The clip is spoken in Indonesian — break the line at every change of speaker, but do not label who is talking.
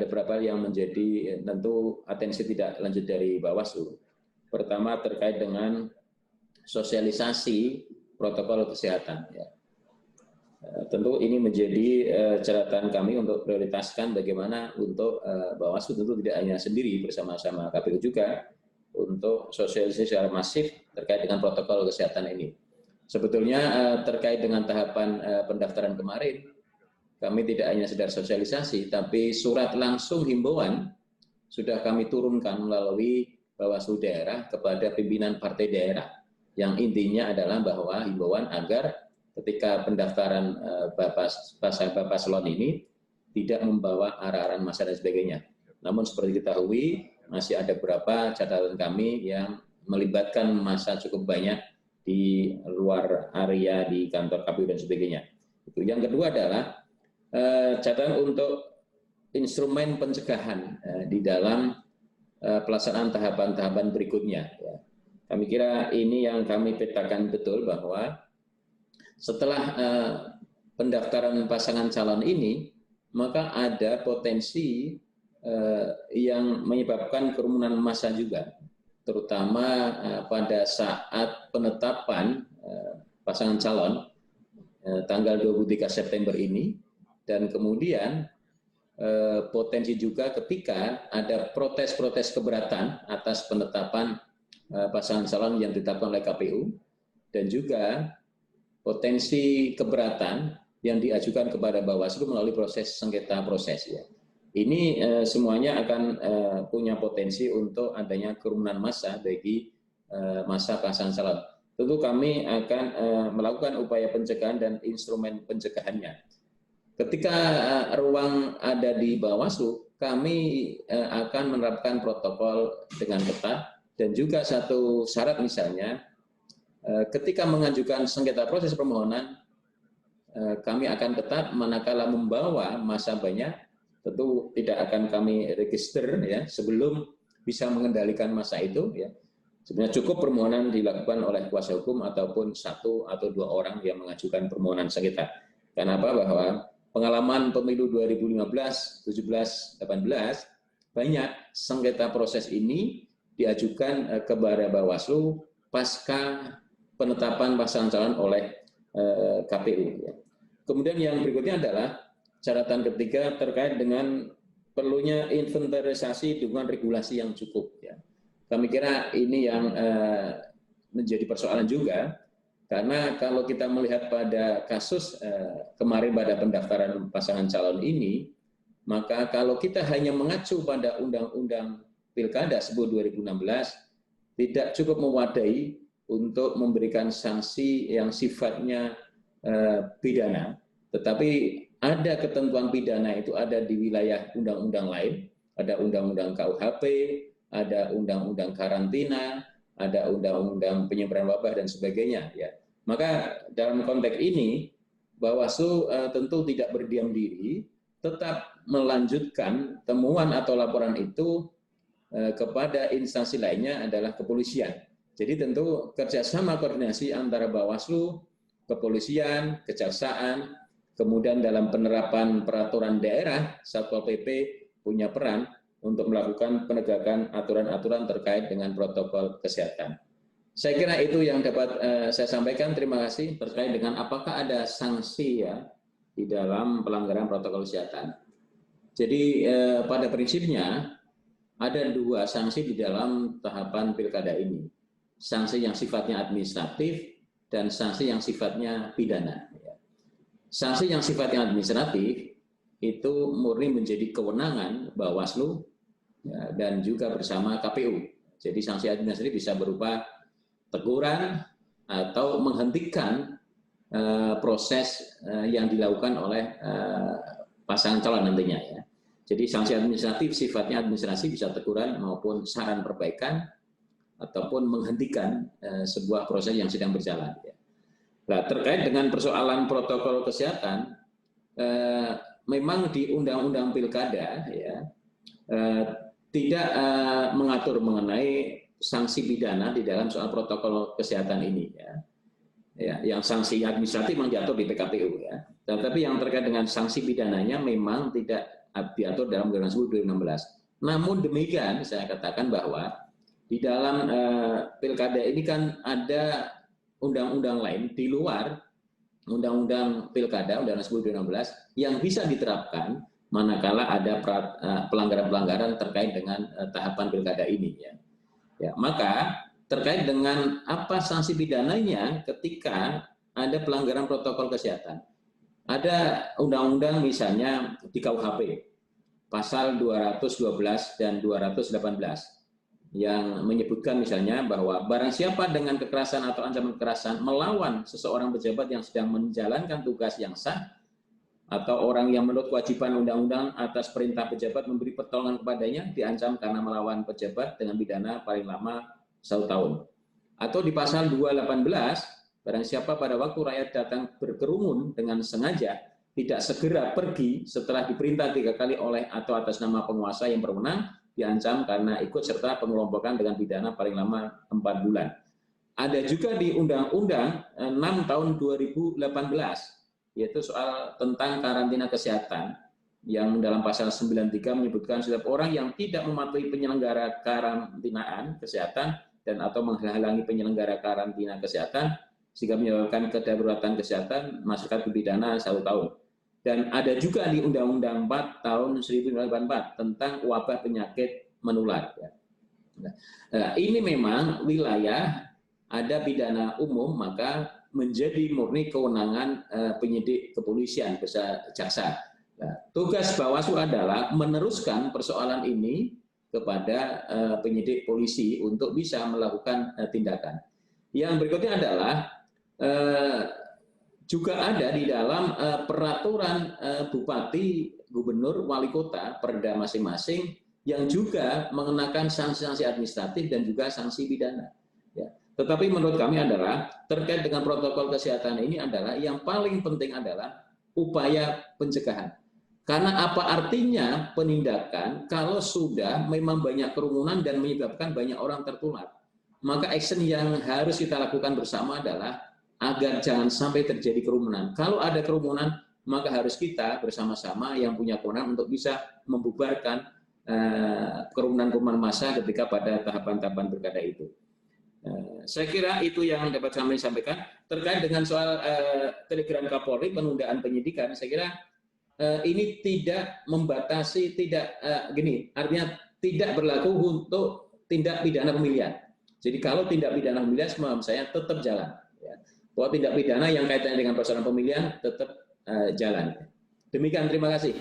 Ada beberapa yang menjadi tentu atensi tidak lanjut dari Bawaslu. Pertama terkait dengan sosialisasi protokol kesehatan. Ya. Tentu ini menjadi catatan kami untuk prioritaskan bagaimana untuk Bawaslu tentu tidak hanya sendiri, bersama-sama KPU juga untuk sosialisasi secara masif terkait dengan protokol kesehatan ini. Sebetulnya terkait dengan tahapan pendaftaran kemarin, kami tidak hanya sekedar sosialisasi, tapi surat langsung himbauan sudah kami turunkan melalui Bawaslu daerah kepada pimpinan partai daerah, yang intinya adalah bahwa himbauan agar ketika pendaftaran Bapak Paslon ini tidak membawa arah-arahan massa dan sebagainya. Namun seperti diketahui, masih ada beberapa catatan kami yang melibatkan massa cukup banyak di luar area di kantor KPU dan sebagainya. Yang kedua adalah catatan untuk instrumen pencegahan di dalam pelaksanaan tahapan-tahapan berikutnya. Kami kira ini yang kami petakan betul bahwa setelah pendaftaran pasangan calon ini, maka ada potensi yang menyebabkan kerumunan massa juga, terutama pada saat penetapan pasangan calon tanggal 23 September ini, dan kemudian potensi juga ketika ada protes-protes keberatan atas penetapan pasangan calon yang ditetapkan oleh KPU, dan juga potensi keberatan yang diajukan kepada Bawaslu melalui proses sengketa proses. Ya. Ini semuanya akan punya potensi untuk adanya kerumunan massa bagi massa pasangan calon. Tentu kami akan melakukan upaya pencegahan dan instrumen pencegahannya. Ketika ruang ada di Bawaslu, kami akan menerapkan protokol dengan ketat, dan juga satu syarat misalnya, ketika mengajukan sengketa proses permohonan, kami akan ketat manakala membawa massa banyak, tentu tidak akan kami register ya sebelum bisa mengendalikan massa itu. Ya. Sebenarnya cukup permohonan dilakukan oleh kuasa hukum ataupun 1 atau 2 orang yang mengajukan permohonan sengketa. Kenapa? Bahwa pengalaman pemilu 2015, 17, 18, banyak sengketa proses ini diajukan kepada Bawaslu pasca penetapan pasangan calon oleh KPU. Kemudian yang berikutnya adalah catatan ketiga terkait dengan perlunya inventarisasi dukungan regulasi yang cukup. Kami kira ini yang menjadi persoalan juga. Karena kalau kita melihat pada kasus kemarin pada pendaftaran pasangan calon ini, maka kalau kita hanya mengacu pada Undang-Undang Pilkada 2016, tidak cukup mewadai untuk memberikan sanksi yang sifatnya pidana, tetapi ada ketentuan pidana itu ada di wilayah undang-undang lain, ada Undang-Undang KUHP, ada Undang-Undang karantina, ada Undang-Undang penyebaran wabah dan sebagainya. Ya. Maka dalam konteks ini, Bawaslu tentu tidak berdiam diri, tetap melanjutkan temuan atau laporan itu kepada instansi lainnya adalah kepolisian. Jadi tentu kerjasama koordinasi antara Bawaslu, kepolisian, kejaksaan, kemudian dalam penerapan peraturan daerah, Satpol PP punya peran untuk melakukan penegakan aturan-aturan terkait dengan protokol kesehatan. Saya kira itu yang dapat saya sampaikan. Terima kasih terkait dengan apakah ada sanksi ya di dalam pelanggaran protokol kesehatan. Jadi pada prinsipnya ada 2 sanksi di dalam tahapan pilkada ini. Sanksi yang sifatnya administratif dan sanksi yang sifatnya pidana. Sanksi yang sifatnya administratif itu murni menjadi kewenangan Bawaslu ya, dan juga bersama KPU. Jadi sanksi administratif bisa berupa teguran atau menghentikan proses yang dilakukan oleh pasangan calon nantinya ya. Jadi sanksi administratif sifatnya administrasi, bisa teguran maupun saran perbaikan ataupun menghentikan sebuah proses yang sedang berjalan ya. Nah, terkait dengan persoalan protokol kesehatan, memang di Undang-Undang Pilkada ya tidak mengatur mengenai sanksi pidana di dalam soal protokol kesehatan ini ya. Ya, yang sanksi administratif memang diatur di PKPU ya. Tetapi yang terkait dengan sanksi pidananya memang tidak diatur dalam Undang-Undang 10 2016. Namun demikian, saya katakan bahwa di dalam pilkada ini kan ada undang-undang lain di luar Undang-Undang Pilkada, Undang-Undang 10 2016 yang bisa diterapkan manakala ada pelanggaran-pelanggaran terkait dengan tahapan pilkada ini. Ya, maka terkait dengan apa sanksi pidananya ketika ada pelanggaran protokol kesehatan. Ada undang-undang misalnya di KUHP, pasal 212 dan 218 yang menyebutkan misalnya bahwa barang siapa dengan kekerasan atau ancaman kekerasan melawan seseorang pejabat yang sedang menjalankan tugas yang sah atau orang yang menurut kewajiban undang-undang atas perintah pejabat memberi pertolongan kepadanya diancam karena melawan pejabat dengan pidana paling lama 1 tahun. Atau di pasal 218, barang siapa pada waktu rakyat datang berkerumun dengan sengaja tidak segera pergi setelah diperintah 3 kali oleh atau atas nama penguasa yang berwenang, diancam karena ikut serta pengelompokan dengan pidana paling lama 4 bulan. Ada juga di Undang-Undang 6 tahun 2018, yaitu soal tentang karantina kesehatan, yang dalam pasal 93 menyebutkan setiap orang yang tidak mematuhi penyelenggara karantinaan kesehatan dan atau menghalangi penyelenggara karantina kesehatan sehingga menyebabkan kedaruratan kesehatan masukkan pidana 1 tahun. Dan ada juga di Undang-Undang 4 tahun 1984 tentang wabah penyakit menular. Nah, ini memang wilayah ada pidana umum, maka menjadi murni kewenangan penyidik kepolisian beserta jaksa. Nah, tugas Bawaslu adalah meneruskan persoalan ini kepada penyidik polisi untuk bisa melakukan tindakan. Yang berikutnya adalah juga ada di dalam peraturan bupati, gubernur, wali kota, perda masing-masing yang juga mengenakan sanksi-sanksi administratif dan juga sanksi pidana. Ya. Tetapi menurut kami adalah terkait dengan protokol kesehatan ini adalah yang paling penting adalah upaya pencegahan. Karena apa artinya penindakan kalau sudah memang banyak kerumunan dan menyebabkan banyak orang tertular. Maka action yang harus kita lakukan bersama adalah agar jangan sampai terjadi kerumunan. Kalau ada kerumunan, maka harus kita bersama-sama yang punya kewenangan untuk bisa membubarkan kerumunan-kerumunan massa ketika pada tahapan-tahapan pilkada itu. Saya kira itu yang dapat kami sampaikan. Terkait dengan soal Telegram Kapolri, penundaan penyidikan, saya kira ini tidak membatasi, artinya tidak berlaku untuk tindak pidana pemilihan. Jadi kalau tindak pidana pemilihan, menurut saya tetap jalan. Bahwa tindak pidana yang kaitannya dengan persoalan pemilihan tetap jalan. Demikian, terima kasih.